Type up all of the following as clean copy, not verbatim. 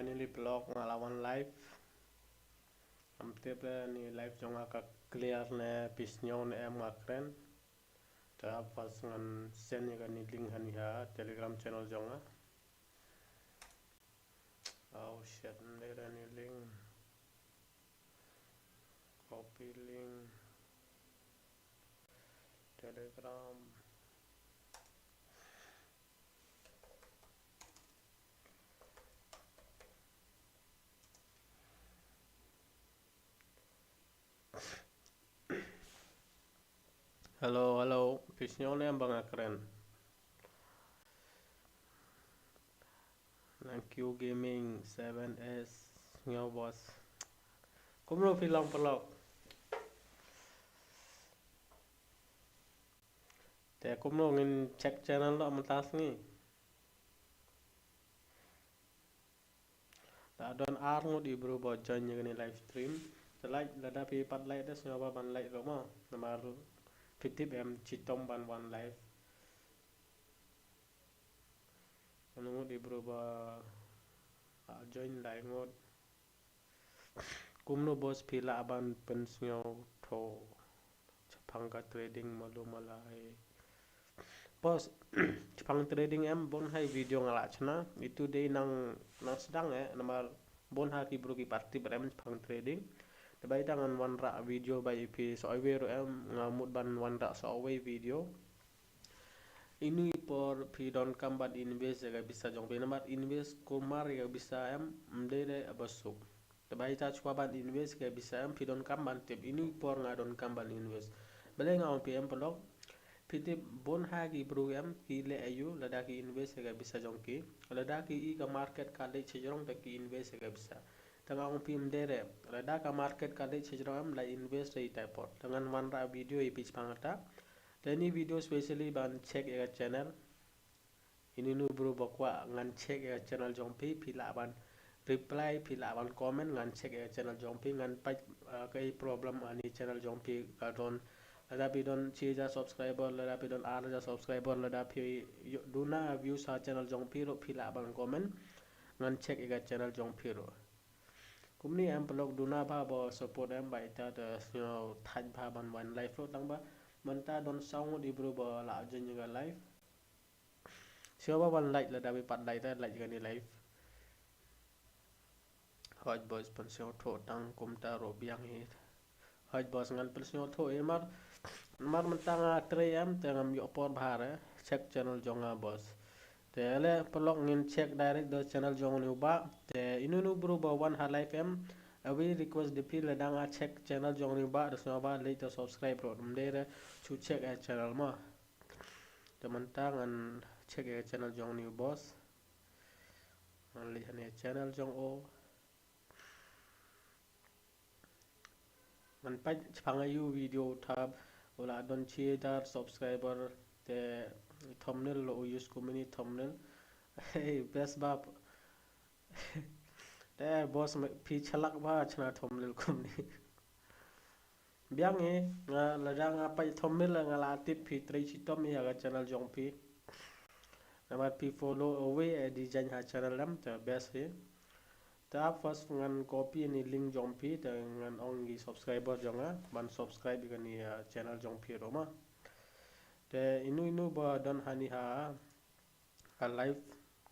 finally blog ngalawan live am tiap ni live jong agak clear ne pisnyo ne em akren ta pas ngan send ya ni link hani ha telegram channel jong oh shit there ni link copy link telegram halo pisnyo ne em bang akren thank you gaming 7s nyaw boss kumlo film blog te kumlo ngin check channel lo matas ni ta don ar ngut di bro bo join ni live stream te like lada pi pat like des nyawa ban like ro mo namar pitip em chitom ban one live ngut di bro ba join like ngut kumno boss pila ban pensnyo tho chapanga trading malu malai bos chapang trading em bon hai video ngala chna itu day nang sedang namar bon ha ki bro ki party brem chapang trading de bai tangan wan ra video bai pi so we ro em ngamut ban wan ra so we video ini por pi don kambat invest ga bisa jong pe namar invest kumar ga bisa em mdere abasuk de bai ta chwa ban invest ga bisa em pi don kamban tip ini por nga don kamban invest bale nga on pm blog piti bon hagi program ki le ayu lada ki invest ga bisa jongki lada ki I ka market ka le chejrong ta ki invest ga bisa tanga ong pim dere lada ka market ka le chejrong la invest ei type tangan man ra video e pitch pangata tani video specially ban check ga channel ini nu bro bakwa ngan check ga channel jongpi pila ban reply pila ban comment ngan check ga channel jongpi ngan pa kai problem ani channel jongpi ka don lada pi don chia subscriber lada pi don ar ja subscriber lada pi duna view sa channel jong pi ro pila ban comment ngan check ga channel jong pi ro kumni em blog duna ba bo support em bai ta de thaj ba ban wan live ro tang ba man ta don song di bro ba la jen ga live sio ba ban like lada pi pat like ta like ga ni live hot boys pensio tho tang kum ta ro biang hi hot boys ngan pensio tho e mar mentang trem tengam yo por bahare check channel jonga boss te ale pelok ngin check direct the channel jong nu ba te inu nu bro ba one ha live em we request the pil dang a check channel jong nu ba so ba later subscribe ro mdere chu check a channel ma te mentang an check a channel jong nu boss an li hane channel jong o man pa changa you video tab wala don chia dar subscriber te thumbnail lo use community thumbnail hey best bab te boss phi chalak ba chna thumbnail community biang e la dang pa thumbnail nga la tip phi trei chitom ya ga channel jong phi namar phi follow away design ha channel lam te best he ta first ngan copy ni link jong phi te ngan ong gi subscriber jonga ban subscribe ga ni channel jong phi ro ma te inu ba don hani ha live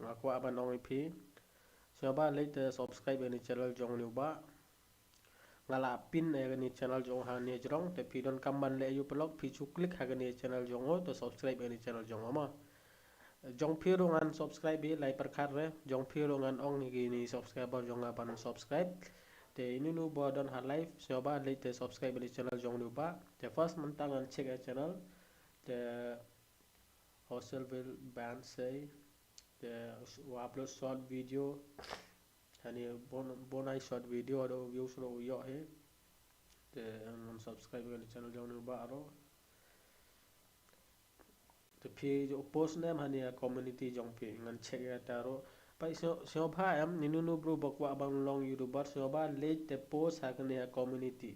ngakwa ban ong phi so ba later subscribe ni channel jong ni ba ngala pin ni channel jong ha ni jrong te phi don kamban le yu blog phi chu click ha ni channel jong o to subscribe ni channel jong ma jong phi ro ngan subscribe bi lai par khar re jong phi ro ngan ong ni ni subscriber jong ban subscribe te inu ba don ha live so ba later subscribe ni channel jong ni ba te first mentang an check a channel the hostel will ban say the upload short video hani bonai short video do views ro yo he the subscribe ga channel jong nu ba ro the page post name hani community jong pe ngan check ga ta ro pai so pha em ninu bro bakwa bang long youtuber so ba late the post ha ga community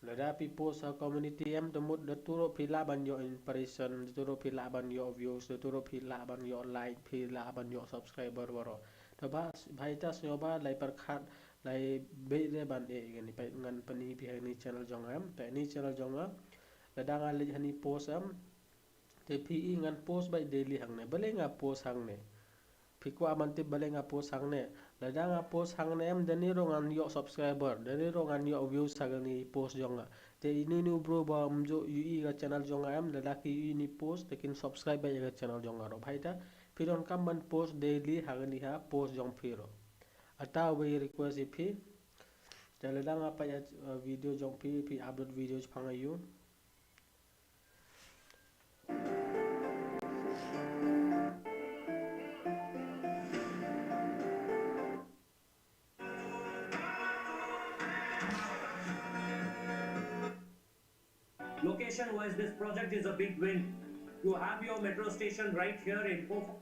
lada pi post ha community em temut de turo pila ban yo impression turo pila ban yo views turo pila ban yo like pila ban yo subscriber waro ba bhai ta snyo ba lai par khat lai be re ban e gani pai ngan pani pi ni channel jong am pe ni channel jong a la dang a li hani post am te pi ngan post by daily hang ne bale nga post hang ne pi ko amante bale nga post hang ne la dang a post hang ne am dani ro ngan yo subscriber dani ro ngan yo views sagani post jong a te ini nu bro ba mjo ui ga channel jong am la da ki ni post tekin subscribe by ga channel jong ro bhai ta pi don kam ban post daily hagani ha post jong pi ro ata we request ipi te la dang apa ya video jong pi upload video phang ayu. Location wise, this project is a big win. You have your metro station right here in Pofo.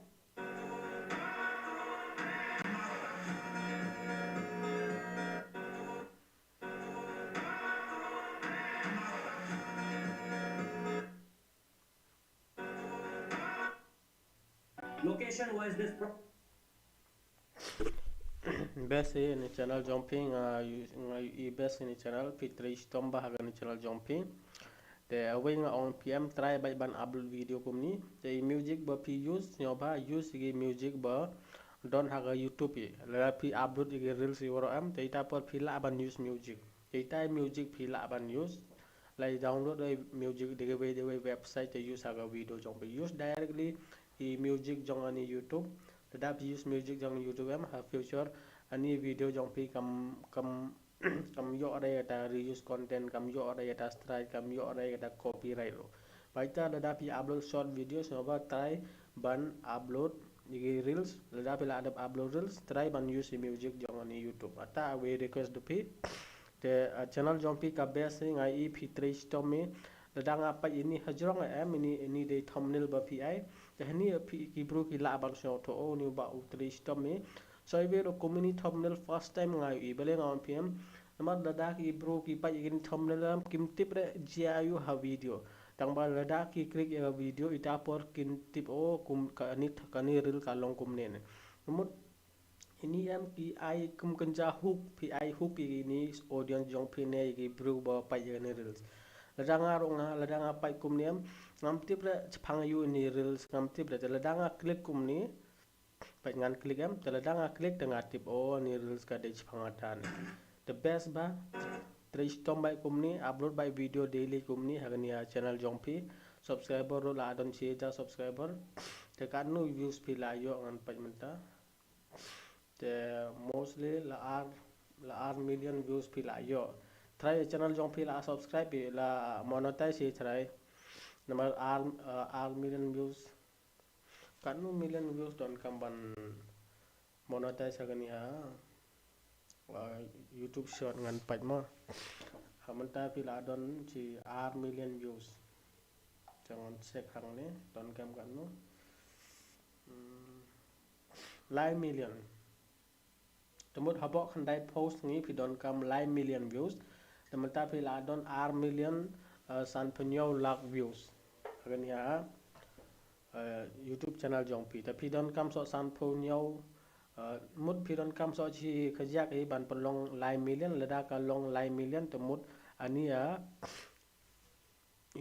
Location wise, this best ni channel jumping i best ni channel pitri stomba haga ni channel jumping te awing on pm try by ban upload video kumni te music ba pi use nyoba use gi music ba don haga youtube la pi upload gi reels woro am te ta por phi la ban use music te ta music phi la ban use like download the music de website te use haga video jong use directly i music jong ani youtube the dap use music jong youtube am ha future ani video jong pi kam kam yo ada ta reuse content kam yo ada ta strike kam yo ada ta copyright ro baita da dap upload short videos no ba try ban upload di reels da dap la upload reels try ban use music jong ani youtube ata we request do pi the channel jompi ka best ngai i p3 stomi dadang apa ini hajrong am ini de thumbnail ba pi ai the hani ki bro ki la bang so to o ni ba u3 stomi so I will community thumbnail first time ngai i bele ngam pm namar dada ki bro ki pa igin thumbnail am kim tip re jiayu ha video tang ba dada ki click ya video ita por kin tip o kum kani reel ka long kum ne namut ini am ki ai kum kanja hook pi ai hook ini audience jong pi ne ki bru ba pa ne reels ladanga ronga ladanga pai kum ne ngam tip re phang yu ni reels ngam tip re ladanga click kum ni pai ngan click am ladanga click tanga tip o ni reels ka de phang atan the best ba tres tom bai kum ni upload by video daily kum ni hagania channel jong pi subscriber ro la don che ja subscriber te kan nu views pi la yo ngan pai menta the mostly la r million views pi la yo try channel jong pi la subscribe pi la monetize si try number r million views kan nu million views don kamban monetize agani ha youtube short ngan pat mo hamanta pi la don chi r million views jangan check hang ne don kam kan nu like million temut habok khandai post ni pi don kam like million views temata pi la don r million san penyo lakh views agan ya youtube channel jong pi ta pi don kam so san penyo mut pi don kam so chi khajak e ban pelong like million lada ka long like million temut ania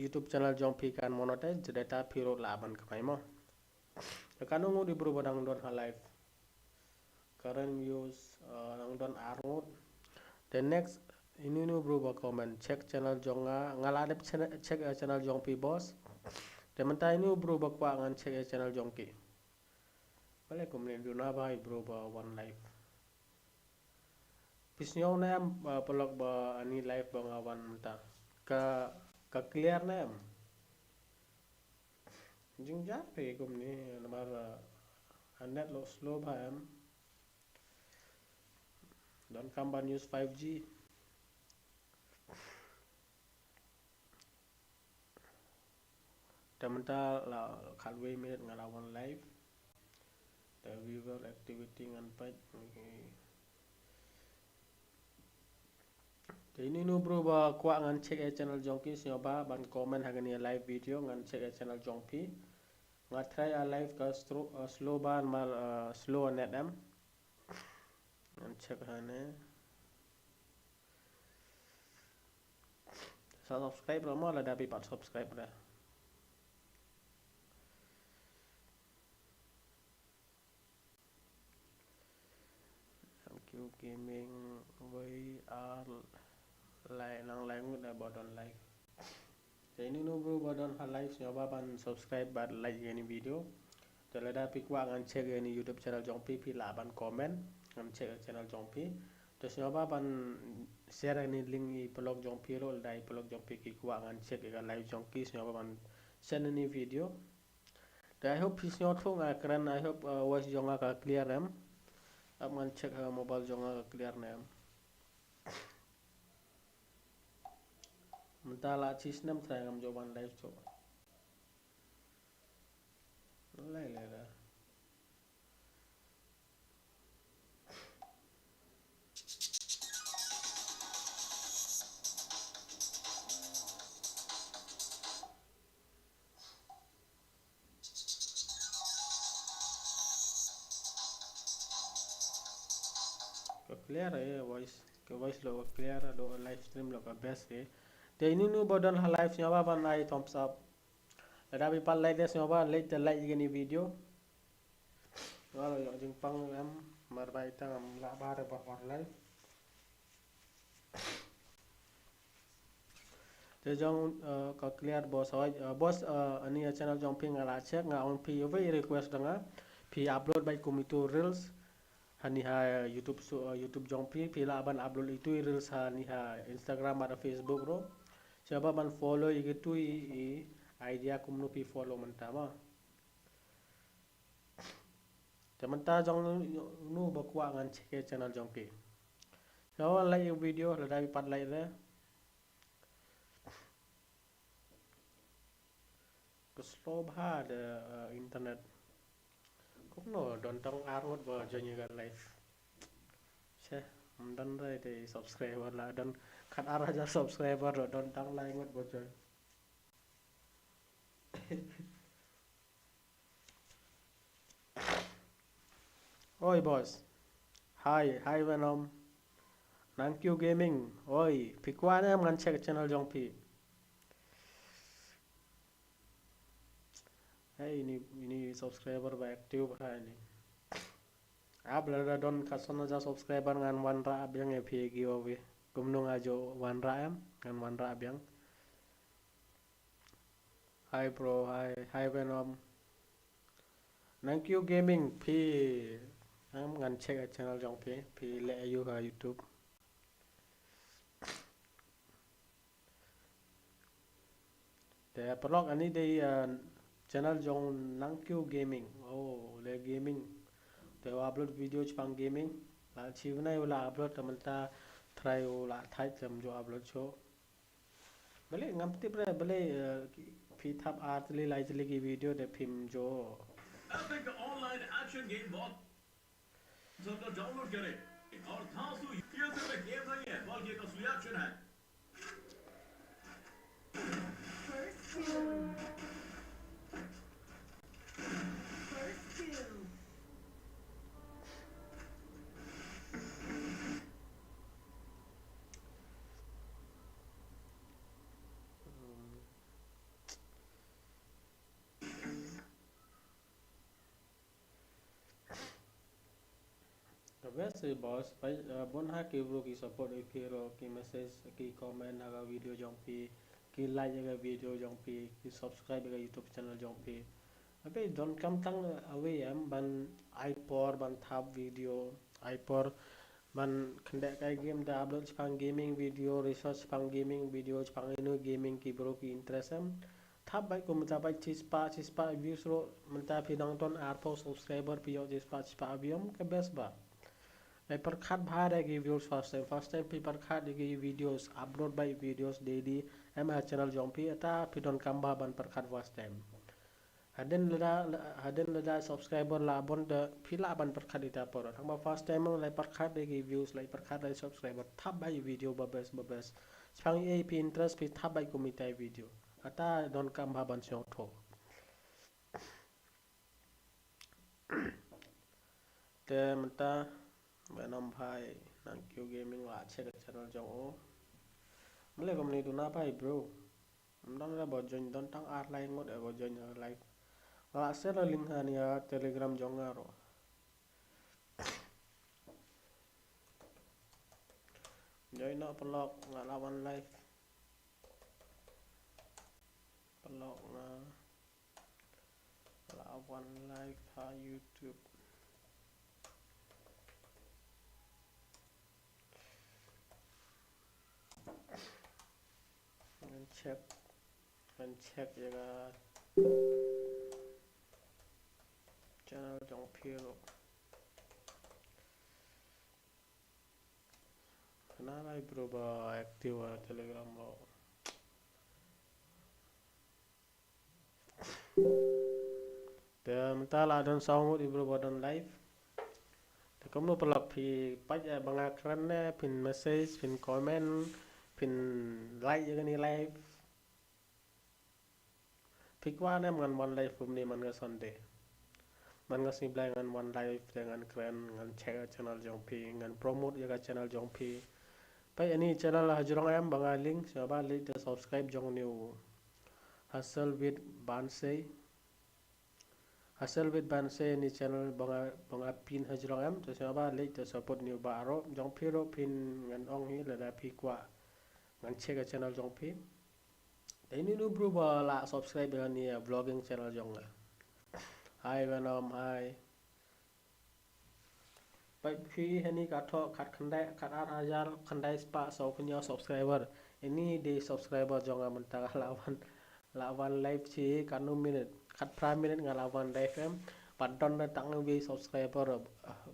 youtube channel jong pi kan monetize data pi ro la ban kamai mo kanung di bro badang don ha live current views nang don armut the next ini nu bro ba comment check channel jonga ngala de check channel jong pi boss de menta ini bro ba kwa ngan check channel jong ki bale comment du na bai bro ba one live pisnyo na pelok ba ani live ba ngawan menta ka clear na jing ja pe kum ni namar net lo slow ba am don kamban use 5G tamenta la khalwe minute ngala one live the viewer activity ngan pat ini nu bro ba kwa ngan check channel jongki sio ba ban comment hagani live video ngan check channel jongpi ngat try a live ka slow ban mal slow net am ngan check hane subscribe lo mo la da pi pat subscribe da thank you gaming với like nang like ngut da bodon like te ini no bro bodon ha like nyoba ban subscribe ban like ini video te la da pi kwa ngan check ini YouTube channel jongpi pi la ban comment ngan check channel jongpi te nyoba ban share ini link i blog jongpi ro dai blog jongpi ki kwa ngan check ga live jongki nyoba ban send ini video te I hope is not thong a kran I hope voice jonga ka clear em up ngan check mobile jonga ka clear nem mentala chis nam try ngam joban live cho lai lai la clear voice ke voice lo clear do live stream lo ka best te ini nu bodon ha live nyoba ban ai thumbs up ada pi pal like des nyoba like ini video wala yo jing pang em mar bai tang la ba de ba online te jong ka clear boss hoy boss ani channel jong ping ala check nga on pi over request danga pi upload by komito reels hani ha YouTube jong pi la ban upload itu reels hani ha Instagram ada Facebook ro siapa ban follow itu idea kumno pi follow mentama teman ta jong nu bakwa ngan check channel jong pi so like video la dai pat like le ke slow bha de internet cũng no don tong arwot bo jonyi ga live che dan dai de subscriber la don khat ara ja subscriber ro don tang like ngot bo joy oi boss hi Venom thank you gaming oi pikwan em ngan check channel jong pi hey ini subscriber ba active ba ni abla don kasona ja subscriber ngan wanra abyang e phi giveaway kumnung ajo wanra em ngan wanra abyang hi bro hi Venom thank you gaming phi em ngan check channel jong phi le you ha YouTube te blog ani de channel jong nang you gaming oh le gaming te upload video chpang gaming la chivnai wala upload tamanta try wala thai cham jo upload cho bale ngam tip re bale phi thap art le lai chile ki video de phim jo epic online action game बहुत सबको डाउनलोड करें और खासू ये सिर्फ एक गेम नहीं है बल्कि एक असली एक्शन है वैसे बॉस भाई बोन हा के ब्रो की सपोर्ट के रो की मैसेज की कमेंट आगा वीडियो जों पे की लाइक आगा वीडियो जों पे की सब्सक्राइब आगा YouTube चैनल जों पे अबे डोंट कम तंग अवे एम बन आईपोर बन थाप वीडियो आईपोर बन खंडे का गेम दा अपलोड छपांग गेमिंग वीडियो रिसर्च छपांग गेमिंग वीडियो छपांग इनो गेमिंग की ब्रो की इंटरेस्ट एम थाप बाई को मता बाई चिस्पा व्यूज रो मता फिर नंगटोन आरपो सब्सक्राइबर पियो चिस्पा अभियम के बेस्ट बा like perkat bhare gi views first time people kat gi videos upload by videos daily em channel jompi eta pidon kamba ban perkat first time haden lada subscriber la bon de pila ban perkat ita por thang first time like perkat gi views like perkat like subscriber thap by video babes spang ap interest pi thap by komitai video ata don kamba ban syong tho te mata Venom bhai nang Q gaming la check channel jong o. Mle kom ni tu na bhai bro. Mdang la bo join don tang ar lai ngot bo join like. La share link ha ni Telegram jong aro. Join no pelok ngalawan live. Pelok ngalawan live ha YouTube. Ngan check ya channel jong piro. Kenapa bro ba active Telegram lo. Tem ta la don song di bro ba don live. Te kom no pelok phi pach bangakran ne pin message pin comment pin like ya ni live. Phi kwa ne man one live pum ni man ga Sunday. Man ga si blai ngan one live dengan keren ngan check channel jong phi ngan promote ya channel jong phi. Pai ani channel la jurong am banga link siapa link to subscribe jong new Hustle with Bansei. Hustle with Bansei ni channel banga pin hajurong am to siapa link to support new baro jong phi ro pin ngan ong hi la da phi kwa ngan check channel jong phi. Ini nu bro ba la subscribe ya ni vlogging channel jong la. Hi Venom hi. Pai phi hani ka tho khat khandai khat 8,000 khandai spa so punya subscriber. Ini di subscriber jong am ta lawan live chi kanu minute khat 5 minute ngalawan live em padon na tang vi subscriber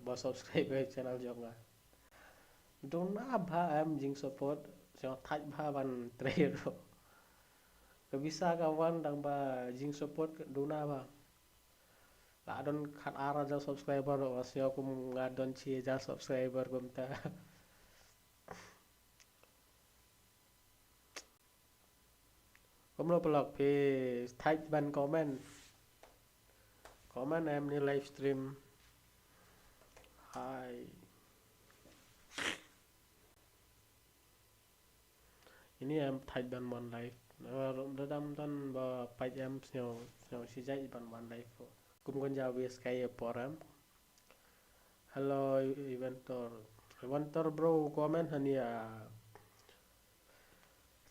ba subscriber channel jong a. Dong na ba em jing support so thach ba ban trero. Ka bisa kawan dang ba jing support dong na ba. La don khat 8,000 subscriber wasyo kum ngadon chi ja subscriber kum ta. Kom lo pelok phi thach ban comment em ni live stream. Hi. Ini em thach ban one live. Dadam dan ba pach em sio si jai ban one live. Kum kon ja wes kai poram. Hello Inventor bro comment hania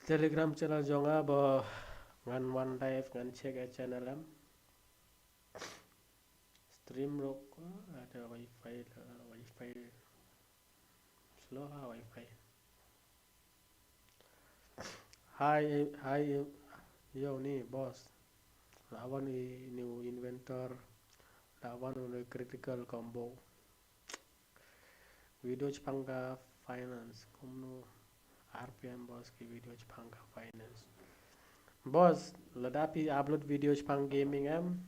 Telegram channel jonga ba ngan one live ngan check channel em. Stream rok ada wifi slow ha wifi. Hi yo ni boss. Lawan new inventor. Lawan udah critical combo. Video Chpanga finance. Kumno RPM boss की video Chpanga finance. Boss ladapi upload video Chpang gaming em.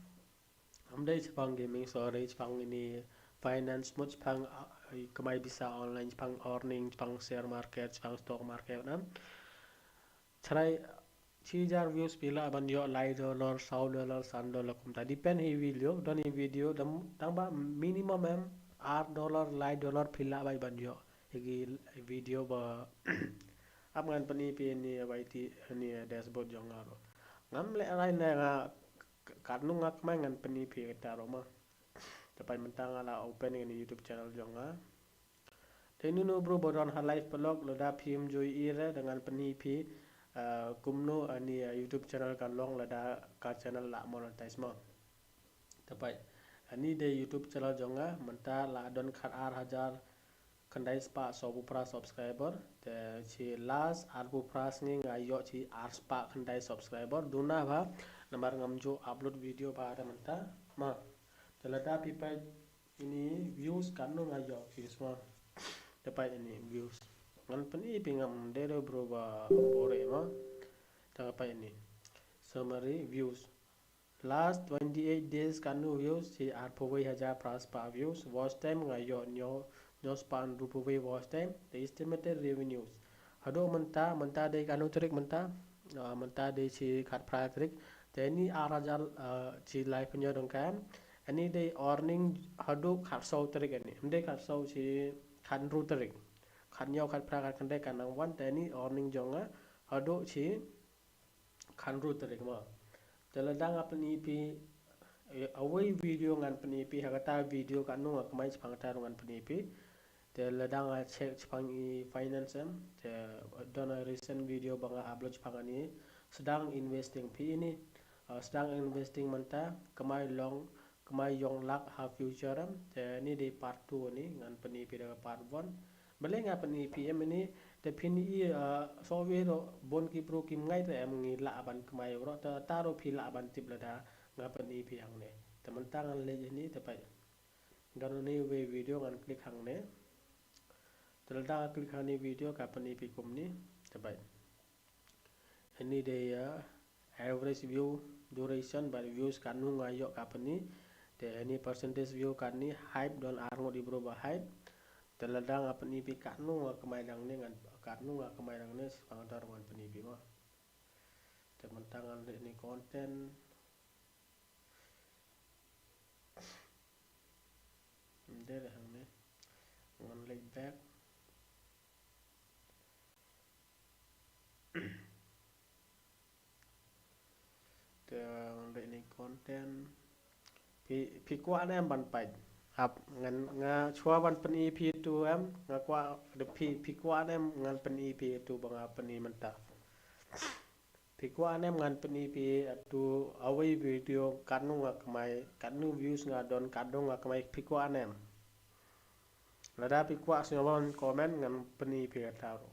Amdai Chpang gaming sorry Chpang ini finance mut Chpang kemai bisa online Chpang earning Chpang share market Chpang stock market em. Try 3,000 views pila ban yo like dollar $100 $100 kumta depend hi video dang ba minimum em $8 like dollar pila bai ban yo higi video ba ap ngan pani pi ni bai ti ni dashboard jong aro ngam le rai na karnu ngak mai ngan pani pi ta ro ma tapai mentang ala open ni YouTube channel jong a tenu no bro bodon ha live blog lo da phim joy ira dengan pani pi kumno ani YouTube channel kan long lada ka channel la monetize mo tapai ani de YouTube channel jonga menta la don khat 8,000 khandai spa sobu pra subscriber te chi last arbu pras ni ngayo chi ar spa khandai subscriber duna ba nambar ngamjo upload video ba ada menta ma telada pipai ini views kanu ngayo views ma tapai ini views ngan pani pingam dero bro ba bore ma apa ini summary views last 28 days kanu views si arpowai haja pras pa views watch time ngayo nyo span rupowai watch time the estimated revenues hado menta de kanu trik menta de si khat pra trik te ni arajal si live nyo dong kam Ani day earning hadu khat sau tarik ani. Mde khat sau si khan ru tarik. Khan nhau khat pra khat kande kanang wan tani earning jonga hadu si khan ru tarik ma. Teladang apni pi away video ngan pni pi hagata video kan nu akmai chpangta ngan pni pi. Teladang a check chpang I finance em. Te dona recent video banga upload chpangani sedang investing pi ini. Sedang investing manta kemai yong lak ha future am te ni di part 2 ni ngan peni pi da part 1 bale nga peni pi em ni te pini I so we ro bon ki pro kim ngai te em ngi la ban kemai ro ta taro pi la ban tip la da nga peni pi hang ne te mentang an le ni te pai dan ni we video ngan klik hang ne te da klik hang ni video ka peni pi kum ni te pai ini de average view duration by views kan nu ngayo ka peni te any percentage view kan ni hype don arngo di berubah hype teladang apa ni pi kan nu kemai dang ni ngan kan nu kemai dang ni pangdar ngan peni pi ma teman tangan ni konten de hang ni ngan link back te ni konten pi kwa em ban pai hap ngan nga chua ban peni pi tu em nga kwa de pi kwa em ngan peni pi tu banga peni menta pi kwa em ngan peni pi tu away video kanu nga kemai kanu views nga don kadu nga kemai pi kwa em lada pi kwa snyawan comment ngan peni pi taro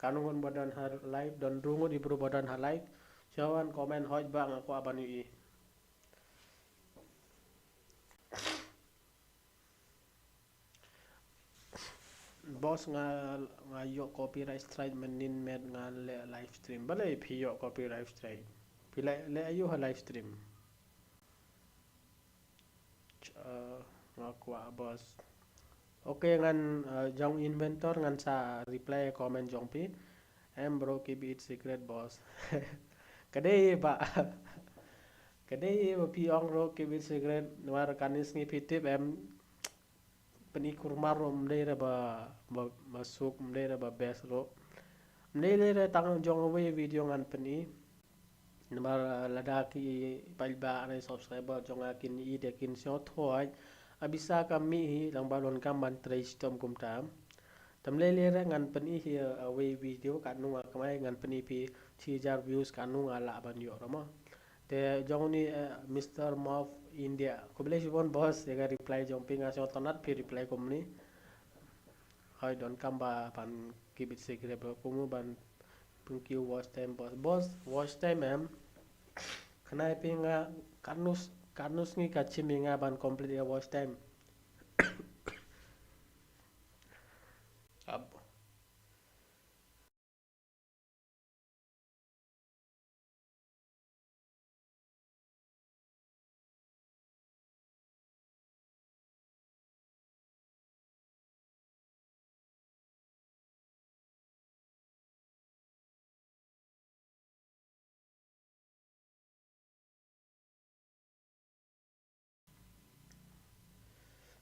kanu ngon badan har like don rungo di bro badan har like chawan comment hoj ba nga kwa banu I boss nga yo copyright strike menin med nga le live stream bale pi yo copyright strike pi le ayu ha live stream nga kwa boss okay ngan jong inventor ngan sa reply comment jong pi em bro keep it secret boss kadai ba kadai pi ong ro keep it secret war kanis ngi pitip em peni kurmar ro mde ba masuk mde ba best ro mde le tang jong away video ngan peni namar ladaki palba ana subscriber jong akin I de kin syo thoi abisa kami hi lang balon kam man trace tom kum tam tamle le ngan peni hi away video kan nu kamai ngan peni pi 3000 views kan nu ala ban yo rama te jong ni Mr. Mof India ko bele bon boss ya reply jong ping asyo tonat pi reply kom ni I don't come ba ban keep it secret ko mu ban thank you watch time boss watch time em kanai pinga kanus ni kachiminga ban complete ya watch time ab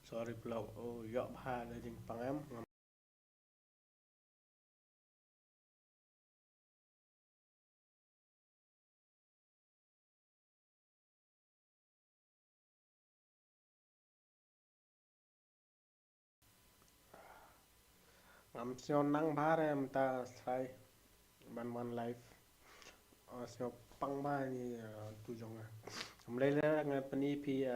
sorry blog oh yo ha le jing pangam ngam syo nang bare em ta sai ban one life syo pang ba ni tu jong le le ngan peni pi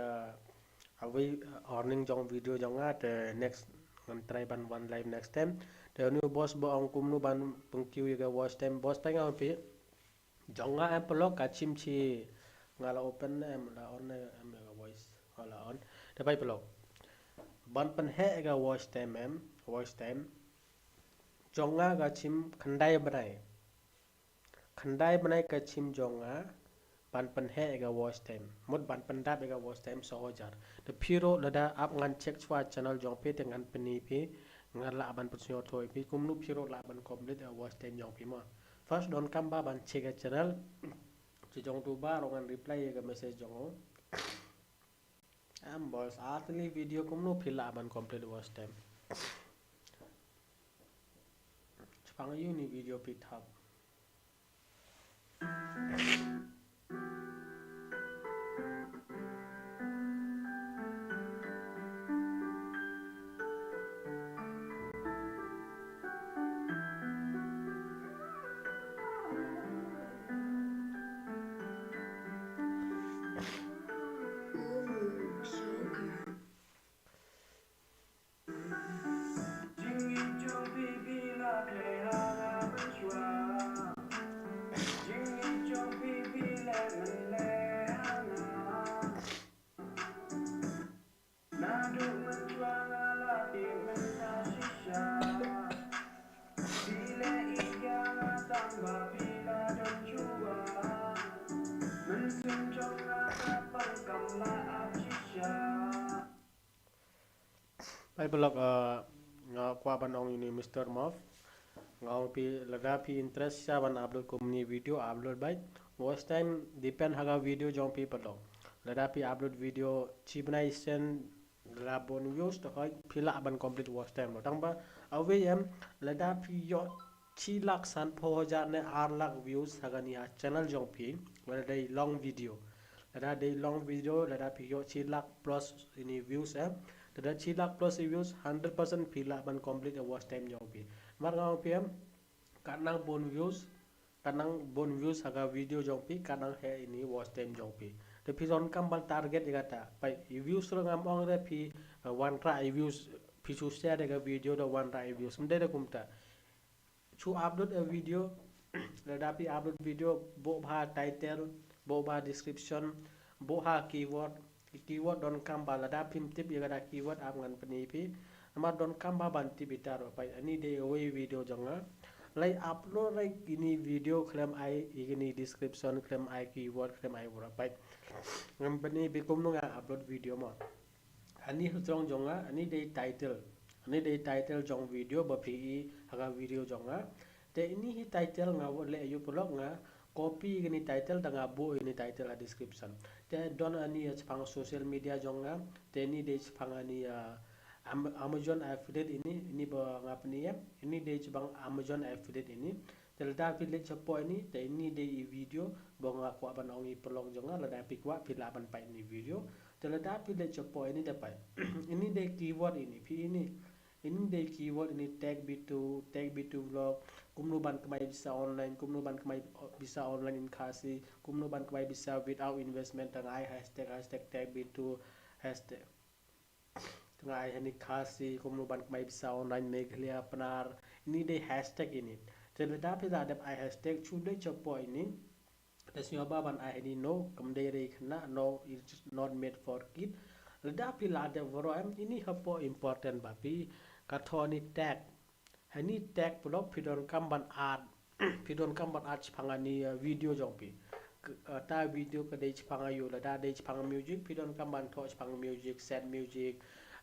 away earning jong video jong te next ngan try ban one life next time te nu boss bo ong kum nu ban pengkiu ga watch time boss tang ang pi jong em blog ka chim chi ngala open em la on em ga voice ala on te pai blog ban pen he ga watch time jonga ga chim khandai banai ka chim jonga ban pen he ga watch time mot ban pen da ga watch time so jar the piro lada up ngan check chwa channel jong pe te ngan peni pi ngan la ban pusyo thoi pi kum nu piro la ban complete watch time jong pi ma first don kam ba ban check channel chi jong tu ba ro ngan reply ga message jong Boys, atli video kumno pila ban complete was time. Chpang you ni video pit hub. Pai blog kwa banong ini Mr. Moff ngau pi lada pi interest sa ban upload kumni video upload by was time depend haga video jong pi blog lada pi upload video chibnai sen la bon views to kai pila ban complete was time lo tang ba awe em lada pi yo chi lak san pho ja ne 8 lakh views haga ni a channel jong pi wala dai long video lada dai long video lada pi yo chi lakh plus ini views em tada 3 lakh plus views 100% pila ban complete a watch time jong pi mar ngau pm kanang bon views haga video jong pi kanang he ini watch time jong pi te pi ron kam ban target igata pai views ro ngam ong re pi one try views pi chu share de video do one try views mde de kumta chu upload a video lada pi upload video bo bha title bo bha description bo ha keyword don kam ba lada pim tip igada keyword am ngan pani pi amar don kam ba ban ti bitaro pai ani de away video jonga lai upload lai ini video claim ai igini description claim ai keyword claim ai bora pai ngam pani bi kum no nga upload video ma ani jong jonga ani de title jong video ba pi haga video jonga te ini hi title nga wo le yu blog nga copy gini title danga bo ini title a description te don ani chpang social media jonga te ni de chpang ani Amazon affiliate ini ba ngapni ya ini de chbang Amazon affiliate ini telda affiliate chapo ini te ini de video ba nga kwa ban ongi prolong jonga la da pikwa pila ban pa ini video telda affiliate chapo ini de pa ini de keyword ini pi ini de keyword ini tag Bittu vlog kumno ban kemai bisa online kumno ban kemai bisa online in Khasi kumno ban kemai bisa without investment tangai hashtag tag Bittu hashtag tangai hani Khasi kumno ban kemai bisa online Meghalaya penar ini de hashtag ini telda pila ada ai hashtag chude chapo ini tasnya baban ai ini no kamdere khna no it's not made for kid leda pila ada voro em ini hapo important bapi kathoni tag hani tag blog pidon kamban art pidon kamban art chpangani video jongpi ta video ka dei chpanga yu la da dei chpanga music pidon kamban tho chpanga music sad music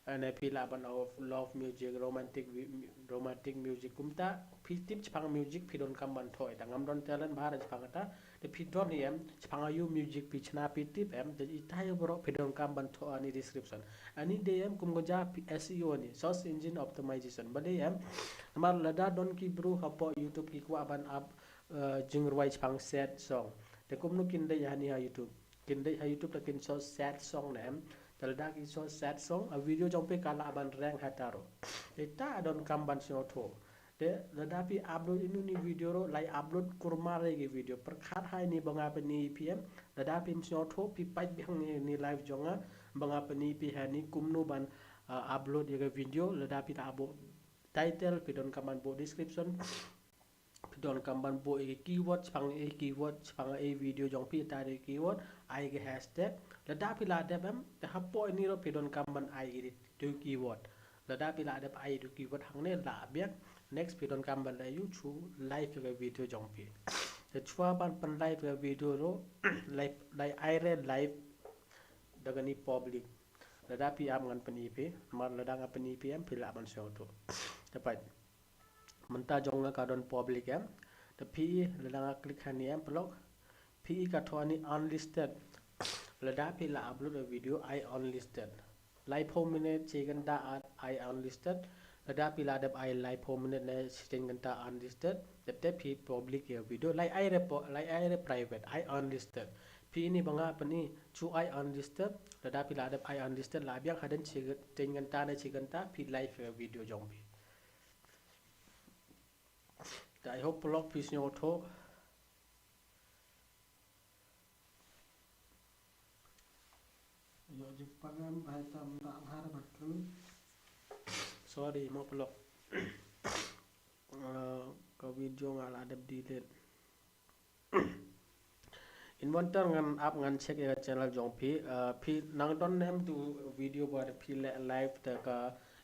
and pila ban of love music romantic music kumta pitip chpanga music pidon kamban tho ta ngam don talent bhara chpanga ta the pidon em chpanga yu music pichna pitip em the itai bro pidon kamban tho ani description ani de em kumgoja SEO ni search engine optimization bade em amar lada don ki bro hapo youtube ki kwa ban up jingrwai chpang sad song te kumnu kin de yani ha youtube ta kin so sad song nem talda ki so sad song a video jong pe kala ban rank hataro eta don kamban sio tho te lada pi upload inu ni video ro lai upload kurma re ge video per khat hai ni banga pani pm lada pi sio tho pi pai bang ni live jonga banga pani pi hani kumnu ban upload ye video lada pi ta bo title pi don kaman bo description pi don kaman bo keyword chpang e video jong pi ta de keyword ai ge hashtag lada pi la de bam ta hapo ni ro pi don kaman ai edit to keyword lada pi la de ai to keyword hang ne la biak next pi don kaman la you chu live ge video jong pi te chwa ban pan live ge video ro live ai re live dagani public lada pi am ngan pani pe mar lada nga pani pe am pila ban so to tepat menta jonga ka don public em te pi lada nga click hani em blog pi ka thoni unlisted Ladapi la upload a video I unlisted. Live 4 minute chicken da at I unlisted. Ladapi la dep I live 4 minute na chicken da unlisted. Dep pi public ya video like I report like I private I unlisted. Pi ini banga pani chu I unlisted. Ladapi la dep I unlisted la biang haden chicken da na chicken da pi live ya video jong pi. I hope blog pi snyo tho. Yo Jepang bahai tam tak har batlu. Sorry mau blog. Ko video ngal ada delete. Inventor ngan up ngan check ya channel jong pi nang don name to video bar pi live ta ka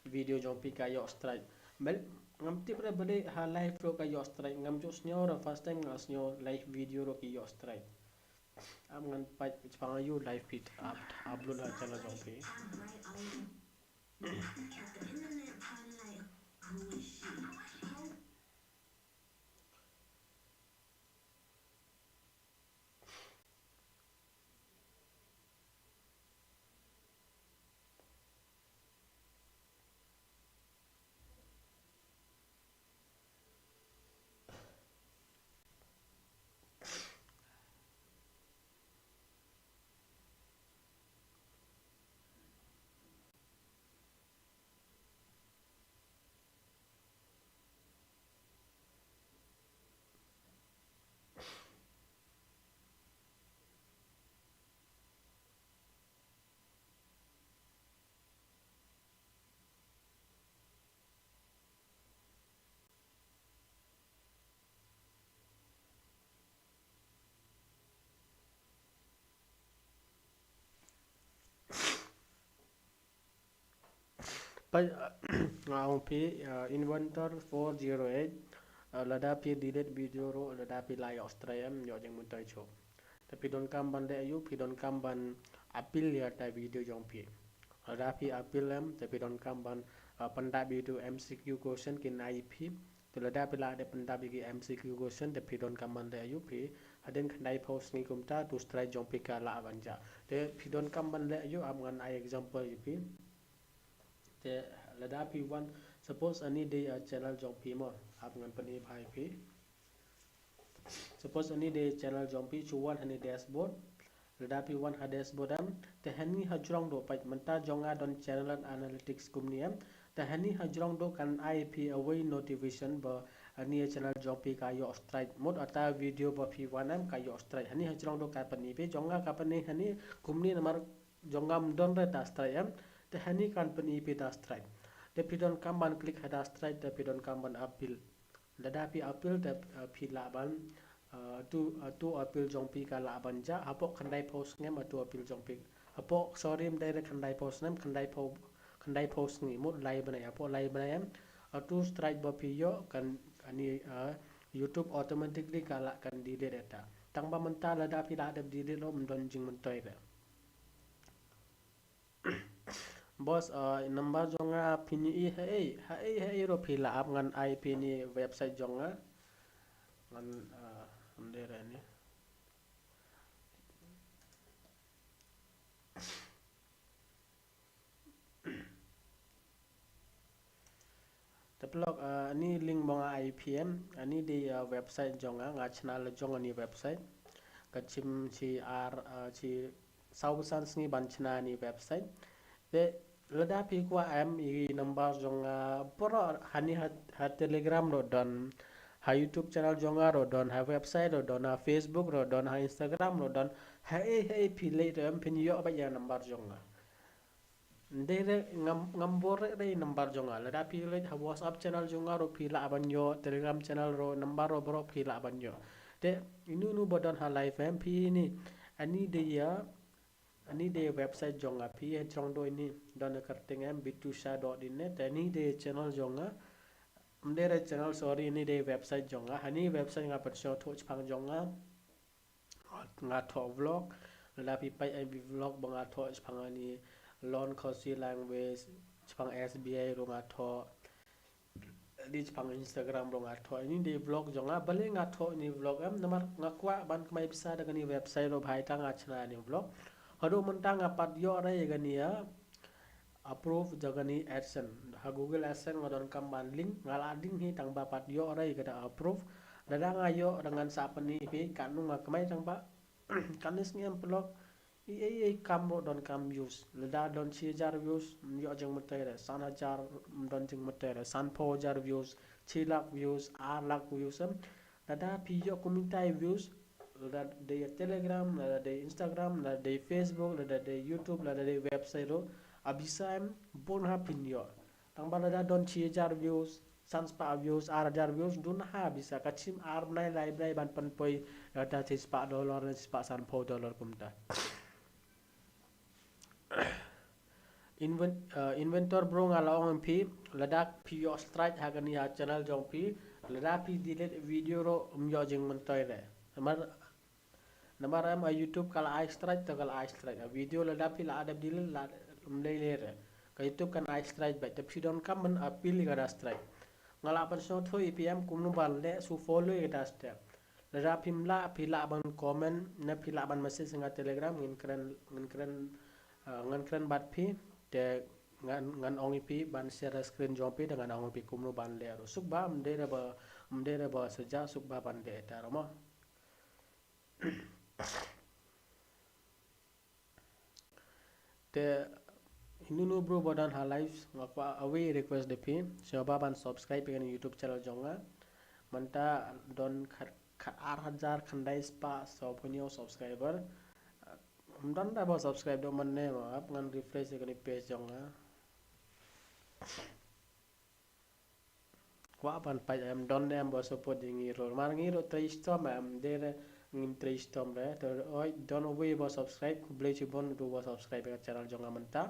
video jong pi ka yo strike. Mel ngam tip re bale ha live ro ka yo strike ngam jo snyo ro first time ngas snyo live video ro ki yo strike. Am ngan pa chpang you live feed upload ha channel jong pi. Pa ngau pi inventor 408 ladapi delete video ro ladapi lai Australia yo jeng mun tai cho. Tapi don kam ban de ayu pi don kam ban apil ya ta video jong pi. Ladapi apil tapi don kam ban panda video MCQ question kin IP. To ladapi la de panda bigi MCQ question tapi don kam ban de ayu pi aden khandai post ngi kumta to strike jong pi ka la banja. De pi don kam ban de ayu am ngan ai example yu pi. Te ladapi one suppose ani day channel jong pi mo ap ngan pani bhai pi suppose ani day channel jong pi chu one hani dashboard ladapi one ha dashboard te hani ha jrong do pai manta jonga don channel analytics kumni te hani ha jrong do kan IP away notification ba ani channel jong pi ka yo strike mod ata video ba pi one ka yo strike hani ha jrong do ka pani pe jonga ka pani hani kumni namar jongam don re ta strike te hani kan pani pe ta strike te pidon kamban klik hada strike te pidon kamban appeal ladapi appeal te pi laban tu appeal jongpi ka laban ja apok khandai post ngem tu appeal jongpi apok sorry mdai re khandai post nem khandai post ngi mut lai banai apok lai banai tu strike ba pi yo kan ani YouTube automatically kala kan delete data tangba menta ladapi la adap delete lo mdon jing mentoi re Bos number jonga pini I hai ro phila ap ngan IP ni website jonga ngan andere ni teplok ni link bonga IPM ani di website jonga ngachna le jonga ni website kachim chi chi sausan ni banchna ni website te ladapi kwa am I number jonga poro hani ha telegram ro don ha YouTube channel jonga ro don ha website ro don ha Facebook ro don ha Instagram ro don ha pile to am pin yo ba ya number jonga ndere ngambore re number jonga ladapi le ha WhatsApp channel jonga ro pila abanyo Telegram channel ro number ro bro pila abanyo te inu nu bodon ha live MP ni ani de website jonga pi jong do ini don karting am bittu.net ani de channel jonga mdere channel sorry ini de website jonga hani website nga per show thoch phang jonga nga tho vlog la pi pai ai vlog banga tho phang ani learn Khasi language phang SBI ro nga tho di phang Instagram ro nga tho ini de vlog jonga bale nga tho ni vlog am namar nga kwa ban kmai bisa daga ni website ro bhai ta nga chna ni vlog Hado mentang apat yo rai gani ya approve jagani AdSense. Ha Google AdSense ngadon kam bandling ngalading hi tang bapat yo rai kada approve. Dadang ayo dengan sapani pi kanu ngakamai tang ba kanis ngem pelok i kam don kam views leda don 6000 views yo jeng metere san hajar don jeng metere san po jar views 6 lakh views 8 lakh views leda pi yo kumintai views leda de Telegram leda de Instagram leda de Facebook leda de YouTube leda de website ro abisa bon ha pin yo tang ba leda don 6000 views sans pa views 8,000 views dun ha bisa kachim ar nai library ban pan poi leda $4 pa san po dollar kumta inventor bro ngalaong pi ladak pi yo strike hagani ha channel jong pi ladak pi delete video ro myo jing mentoy le namar am YouTube kala I strike to kala I strike video ladak pi la ada delete la mlei le re ka YouTube kan I strike ba tapi don kam men apil ga strike ngala pan so tho ipm kumnu ban le su follow ga step ladak pi la ban comment na pi la ban message nga Telegram ngin keren bat pi de ngan ong pi ban share screen jong pi dengan ong pi kumnu ban le ro suk ba mdere ba seja suk ba ban de ta ro mo te hinunu bro bodan ha live ngakwa away request de pi so ba ban subscribe dengan YouTube channel jonga manta don khat 8,000 khandai spa so punyo subscriber don da ba subscribe do man ne ma ap ngan refresh ke page jonga kwa pan pa em don em bo support ngi ro mar ngi ro 3 em de ngim 3 re to oi don we bo subscribe ble chi bon do bo subscribe ke channel jonga manta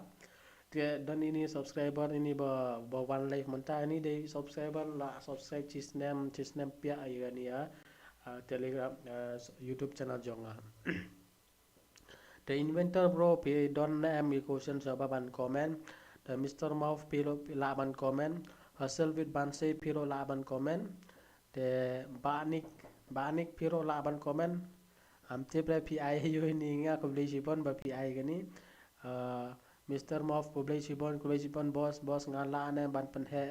te don ini subscriber ini ba one life manta ini de subscriber la subscribe chisnem pia ai ni ya Telegram YouTube channel jonga the inventor bro pi don em question sa ban comment the Mr. Mouth pilo laban comment hustle with banse piro laban comment the banik piro laban comment am tiple pi yu ni nga ko bli sibon ba pi gani Mr. Mouth ko bli sibon boss nga la ne ban pen he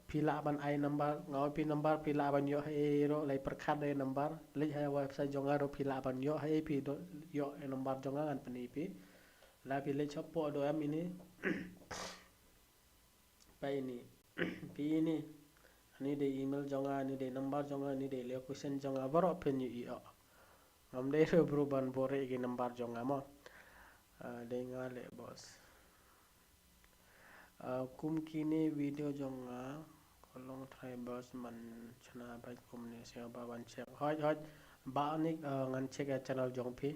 pila ban ai number ngau pi number pila ban yo he ro lai perkhat de number le ha website jonga ro pila ban yo he pi do yo number jonga kan pani pi la pi le chopo do am ini pa ini pi ini ani de email jonga ani de number jonga ani de location jonga baro pen yu yo am de ro bro ban bore ge number jonga mo de ngale boss kum kini video jonga kolong tribals man chana ba kum ne se ba ban check hoj ba ni ngan check channel jong pi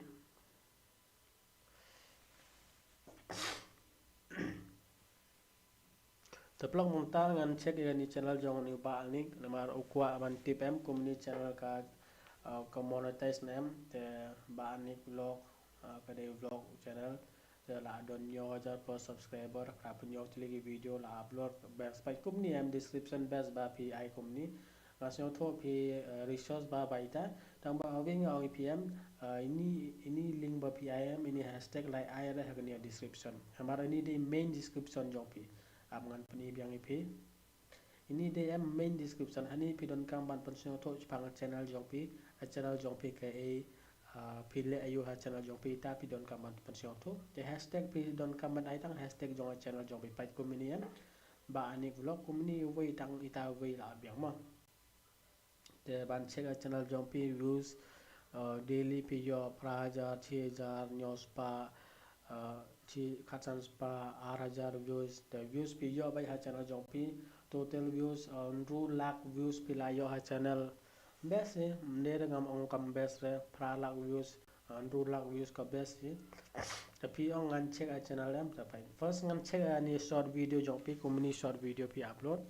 Teplok muntal ngan check ni channel jong ni ba ni namar ukwa ban tip em kum ni channel ka monetize nem te ba ni vlog ka de vlog channel te la don yo jar per subscriber ka pun yo chili video la upload best by kum ni em description best ba pi ai kum ni ngasyo tho pi resource ba baita tang ba wing au pm ini link ba pi im ini hashtag like ai ra ha ni description hamar ini de main description jong pi am ngan pani biang ip ini de em main description hani pi don kang ban pensio tho pang channel jong pi a channel jong pi ke pi le ayu ha channel jong pi ta pi don kang ban pensio tho de hashtag pi don kang ban ai tang hashtag jong channel jong pi pai communion ba ani vlog community we tang ita we la biang ma de ban check channel jong pi views daily pi yo praja 6000 news pa chi khasan spa 8,000 views the views pi yo bai ha channel jong pi total views 2 lakh views pi la yo ha channel best ne ngam ong kam best re pra lakh views 2 lakh views ka best the pi ong ngan check a channel em ta pai first ngan check ani short video jong pi community short video pi upload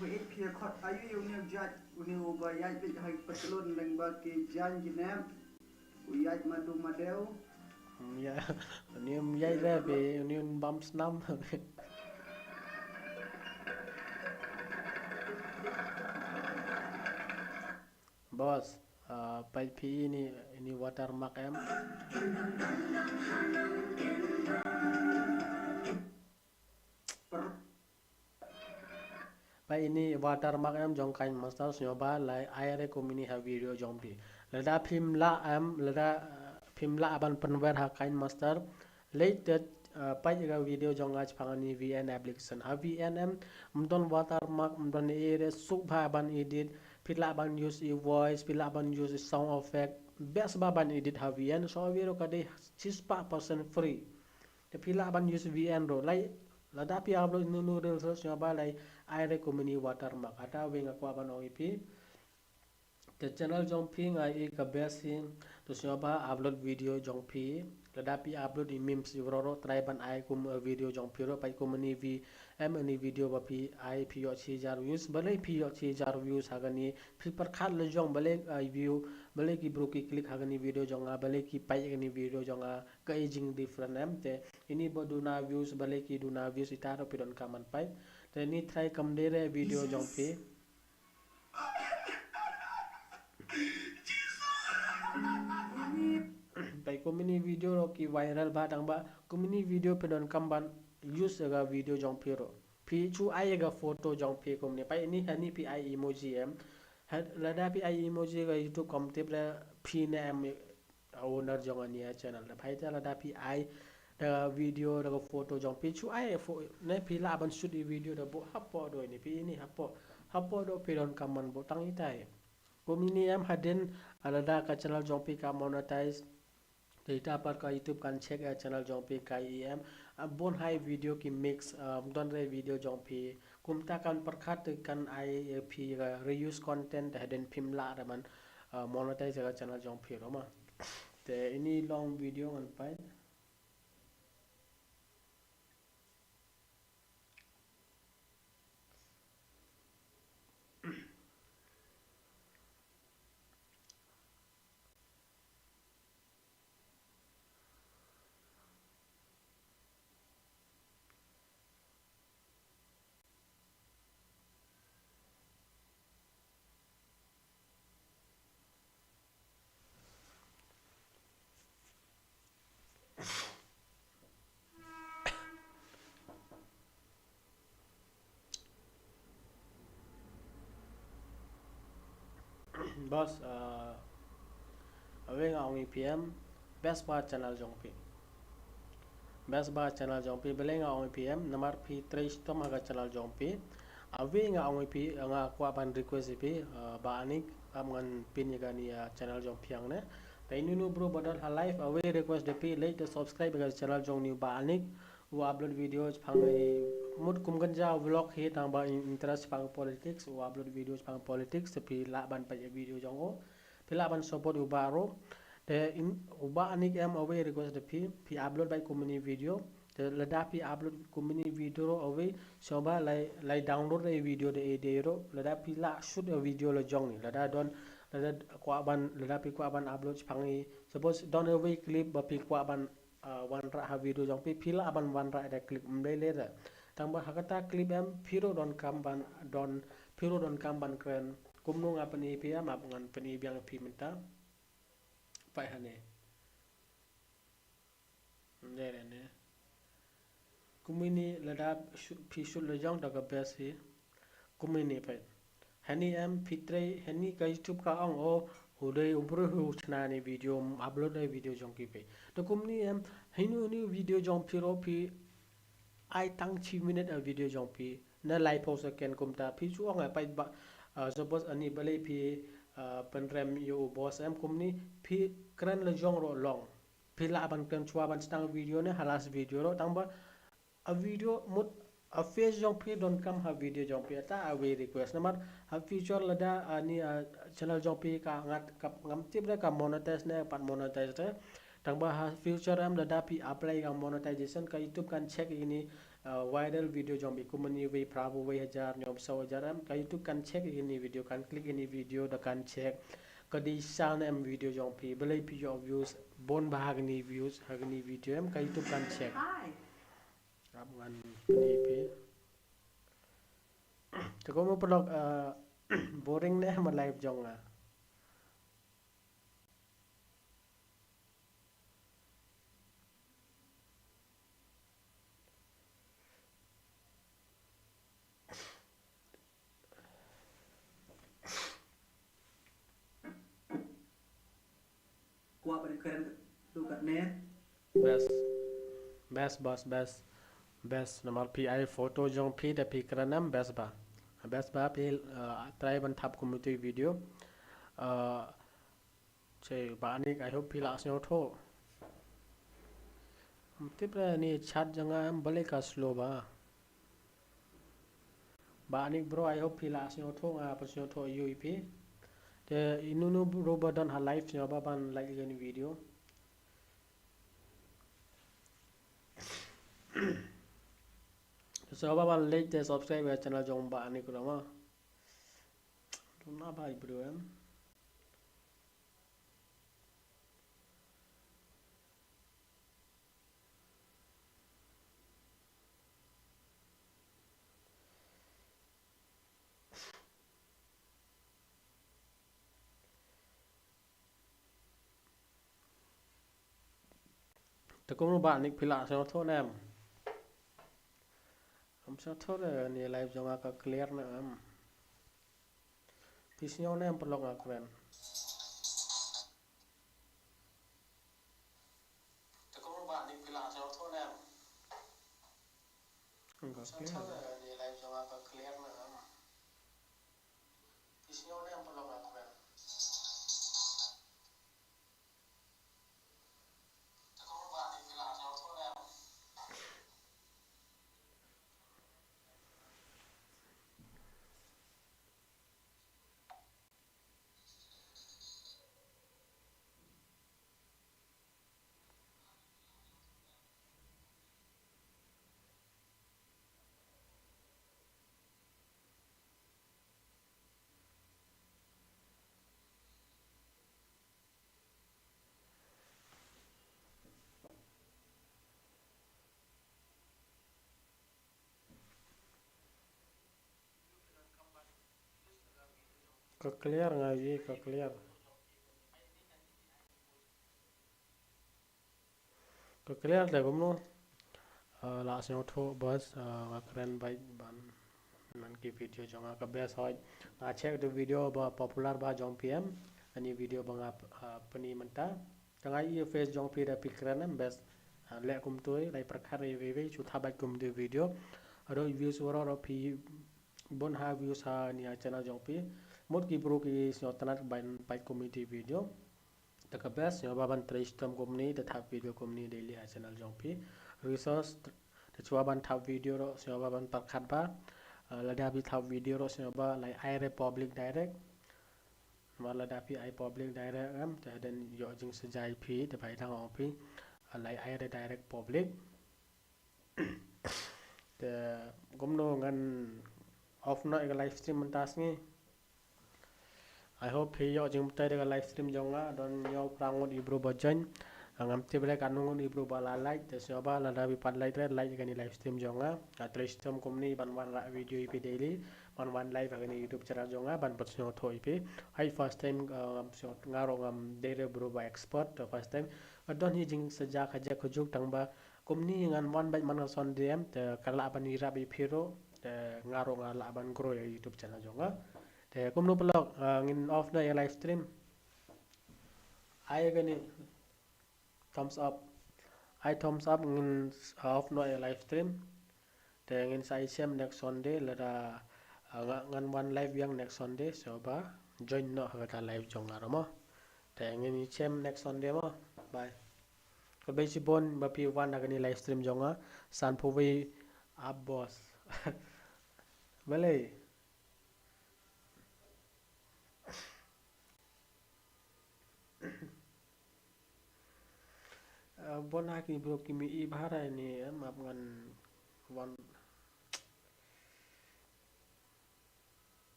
be it pia khot ayu uni jat uni uba yat bit hai patlon lengba ke jan jinam uyat madu madeu Ya, ni yai ra be ni bam snam. Bos, pai pi ini watermark em. per Pai ini watermark em jong kain master nyoba lai aire komini ha video jong pi. Lada phim la em lada phim la aban penwer ha kain master. Later pai ga video jong aj pangani VN application. Ha VN em mdon watermark mdon ere suk ba ban edit pila ban use e voice pila ban use sound effect best ba ban edit ha VN so viro kade 6% free. Te pila ban use VN ro lai lada pi upload nu reels nyoba lai aire komini watermark ata wenga kwa ban oipi the channel jong phi ngai e ka basic to shoba upload video jong phi lada pi upload i memes ro try ban ai kum video jong phi ro pai komini vi em ani video ba pi ai phi yo chi jar views bale phi yo chi jar views hagani phi par khat le jong bale ai view bale ki bro ki click hagani video jong a bale ki pai gani video jong a ka aging different em te ini bodu na views bale ki du na views itaro pi don kaman pai te ni try kam dere video jong phi pai komini video ro ki viral ba dang ba komini video pe don kamban use ga video jong phi ro phi chu ai ga photo jong phi komni pai ni hani pi ai emoji em lada pi ai emoji ga youtube kom tip la phi na em owner jong ani channel la pai ta lada pi ai da video da photo jong pi chu ai ne pi la ban shoot video da bo hapo do ni pi ni hapo do pe don kaman bo tang itai komini em haden alada ka channel jong pi ka monetize data पर का YouTube kan check channel jong pi kai em bon hai video ki mix don re video jong pi kumta kan perkhat kan ai pi reuse content hidden film la raman monetize ga channel jong pi roma te ini long video on pai boss awe nga ong pm best part channel jong pi best bar channel jong pi belenga ong pm namar pi 3 stom aga channel jong pi awe nga ong pi nga kwa ban request pi ba anik ngan pin ga ni channel jong piang ne tai nu bro badal ha live awe request de pi like to subscribe ga channel jong ni ba anik u upload videos phang ai mut kum ganja vlog he tang ba interest phang politics u upload videos phang politics pi la ban pa video jong o pi la ban support u baro te in uba anik em away request de pi upload by community video te lada pi upload community video away soba lai download the video de edero lada pi la shoot a video lo jong ni lada don lada kwa ban lada pi kwa ban upload phangi suppose don away clip ba pi kwa ban one ra ha video jong pi la ban one ra da clip mle le da tang ba hakata clip em piro don kam ban don piro don kam ban kren kumno ngapani pi am ngan pani biang pi minta pai hane nere ne kumini lada phi shul le jong daga besi kumini pai hani em fitre hani ka youtube ka ong o hudai umbro hu chna ni video upload ai video jong ki pe to kumni em hinu ni video jong phi ro phi ai tang chi minute a video jong pi na live post ken kumta phi chu ong pai ba suppose ani bale phi pen rem yo boss em kumni phi kran le jong ro long phi la ban kan chwa ban stang video ne halas video ro tang ba a video mut a face jong phi don kam ha video jong pi ta a we request namar ha feature lada ani channel jong pi ka ngat kap ngam tip da ka monetize ne pat monetize re tang ba ha future am lada pi apply ga monetization ka youtube kan check ini viral video jong bi kumani we prabu we hajar nyom so hajar am ka YouTube kan check ini video kan click ini video da kan check ka di san em video jong pi belai pi yo views bon bahag ni views hagni video em ka YouTube kan check am ngan ni pi to ko mo blog boring ne ma live jong a Kuat pada keren tu kat net. best best boss best normal pi ai photo jong pi da pi kranam best ba pi try ban thap community video che ba ni I hope pi la sno tho tip ra ni chat janga am bale ka slow ba ni bro I hope pi la sno tho nga pa sno tho UP te inunu bro ba dan ha live sno ba ban like ni video so ba ban like te subscribe channel jong ba ni ko ma na bhai bro em te ko ba ni pi la sno tho nam am sno tho ni live jong ka clear na am pi sno nam pelok akren te ko ba ni pi la sno tho nam ka clear ni live jong ka clear na am pi sno nam pelok akren te ko ba ni pi la sno tho nam ka clear ngai ka clear ka clear te ko no la sno tho bus akren bai ban nan ki video jong ka best hoy a check the video ba popular ba jong pm ani video banga pani manta tangai ye face jong pi da pikran best le kum toy lai prakhar ve chu thabai kum de video aro views ro pi bon ha views ha ni channel jong pi mod ki pro ki snotnat ban pai community video the best yo baban tristam komni the thap video komni daily channel jong pi resource the chwa ban thap video ro yo baban pakhat ba lada bi thap video ro yo ba lai I republic direct ma lada pi I public direct am ta den yo jing sajai pi the bai thang ong pi lai I direct public the komno ngan off no live stream tas ni I hope he yo jing tay de live stream jonga don yo prangon ibro bojan ngam tibre kanungun ibro bala like te soba la dabi pan like gani live stream jonga atre stream komni ban wan ra video ipi daily ban live gani YouTube channel jonga ban patno tho ipi I first time ngam shot ngaro ngam dere bro ba expert first time don hi jing saja khaja khujuk tangba komni ngan wan bai man son dm te kala ban ira bi phiro te ngaro ngala ban grow YouTube channel jonga te komno blog ngin off na live stream ai gani thumbs up I thumbs up ngin off no live stream te ngin sai sem next Sunday la da ngan one live yang next Sunday so ba join no ha live jong aramo te ngin sem next Sunday mo bye ko be si bon ba pi wan agani live stream jonga san phowi up boss bale bon ha ki bro ki mi I bhara ni am ngan one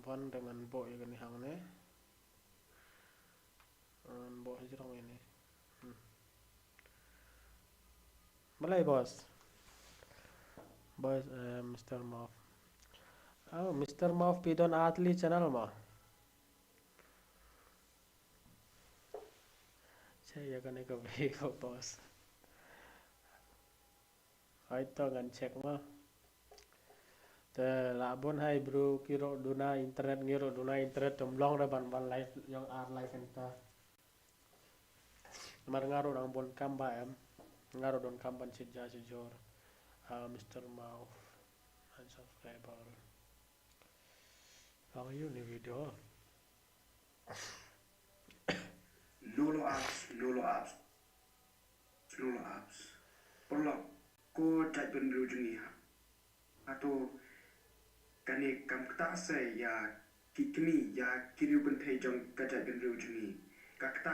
Van dengan bo ya gani hang ne. Bo hijrong ini. Malay boss. Boss Mr. Muff. Oh, Mr. Muff pidon atli channel ma. Saya gani ka video boss. Hai to gan check ma. Te labon hai bro kiro duna internet ngiro duna internet tomlong ra ban live yang live enta. Mar ngaro dang bon kamba em. Ngaro don kamban sejja sejor. Mr. Muff and subscriber. How you ni video? Lolo apps. Perlu ko chat penru jungi ha. Atau kani kam kata saya ya kikni ya kiri pentai jong kacat penru jungi. Kakta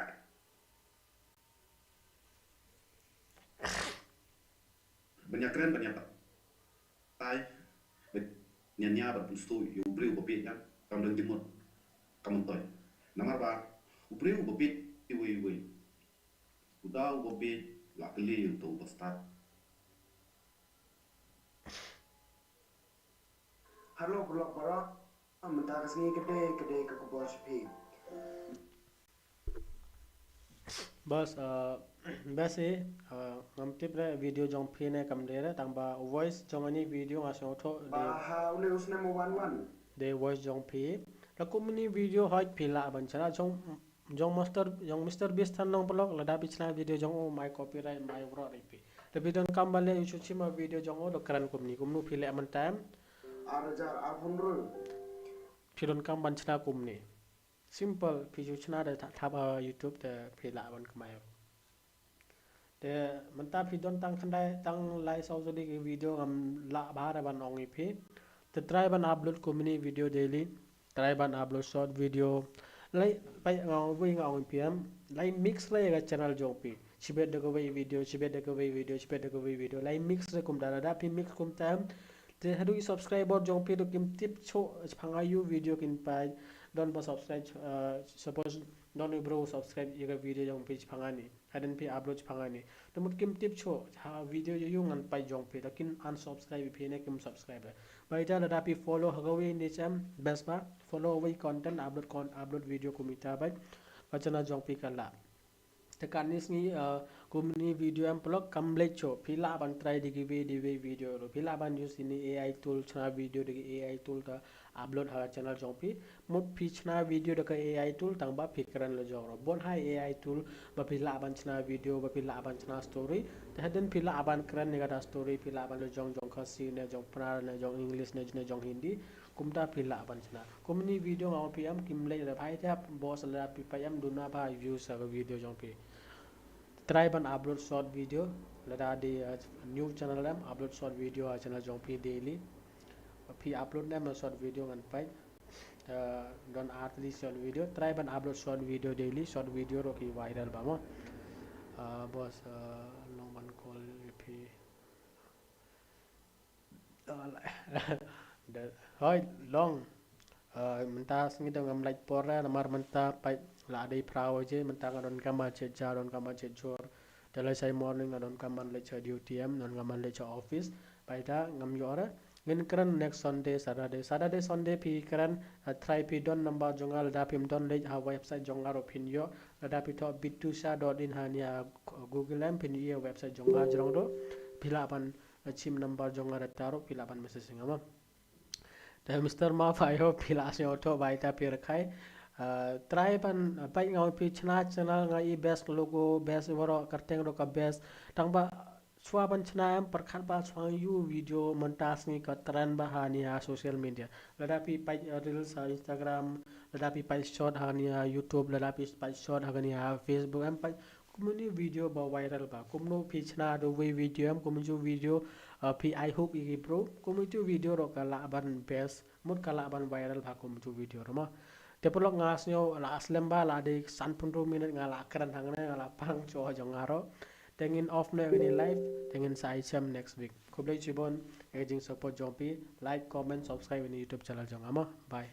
banyak keren banyak tai nyanya berpustu ubri ubapit kan kam dan jemut kam toy namar ba ubri ubapit iwi udah ubapit la keli untuk start. Halo blog barak mentah kesini gede ke kubur sepi. Bas basi ngamtip re video jong phine kam de re tangba voice jong ani video ngasong tho Baha ule usna mo wan. de voice jong phi la kumni video hoj phila ban chana jong Mr. Beast than long blog la da bichna video jong o my copyright my wro re phi le bidon kam bale isu chima video jong o lo kran kumnu phile man time Arajar apunru. philon kam ban chna kumni simple phi chna de thap YouTube de phila ban kmai te manta phi don tang khandai tang lai sau jodi video ngam la bahar ban ongi phi te try ban upload kumni video daily try ban upload short video lai pai ngau wi ngau pm lai mix lai ga channel jong pi chibet de ko video lai mix re kum da phi mix kum tam te hadu subscriber jong pi do kim tip cho phanga you video kin pai don ba subscribe suppose don bro subscribe ye video jong pi phanga ni haden pi upload phanga ni to mut kim tip cho ha video yu ngan pai jong pi kin unsubscribe pi ne kim subscribe bai ta da pi follow hagawi ni cham best ba follow away content upload video kumita bai bachana jong pi kala te kanis ni kumni video am blog complete cho phila ban try digi video ro phila ban use ini AI tool chna video digi AI tool ta upload ha channel jong pi mut phi chna video da AI tool tang ba fikran lo jong ro bon hai AI tool ba phila ban chna video ba phila ban chna story te haden phila ban kran ni ga story phila ban lo jong khasi ne jong pra ne jong english ne jong hindi kumta phila ban chna kumni video ngaw pi am kim le ra bhai ta boss la pi payam duna ba views sa video jong pi try ban upload short video lada di new channel am upload short video channel jong pi daily pi upload nam short video ngan pai don artly short video try ban upload short video daily short video ro ki viral ba mo boss long ban call pi hoi long menta singi dong am like pora namar menta pai la dei prao je menta don kama che ja don kama che jor dalai sai morning don kama le cha duty am don kama le cha office pai da ngam yora ngin kran next Saturday Sunday pi kran try pi don number jongal da pim don le ha website jongaro pin yo da pi to bittu.in hania google am pin yo website jonga jrong do pilaban chim number jongara taro pilaban message ngama the Mr. Muff I hope pilas yo to baita pir khai try ban pai ngau pi chna channel ngai best logo best woro karteng ro ka best tangba chwa ban chna am parkhan ba chwa you video montas ni ka tran ba hani ha social media lada pi pai reels Instagram lada pi pai short hani ha YouTube lada pi pai short hani ha Facebook am pai kumuni video ba viral ba kumno pi chna do video am kumu video pi I hope i bro kumu video ro ka la ban best mut kala ban viral ba kumu video ro ma tepolok ngas nyo la aslem ba la de san 15 minit ngala kran hangne ngala pang cho jongaro tengin off na ini live tengin sa item next week kublai chibon aging support jompi like comment subscribe ini YouTube channel jong ama bye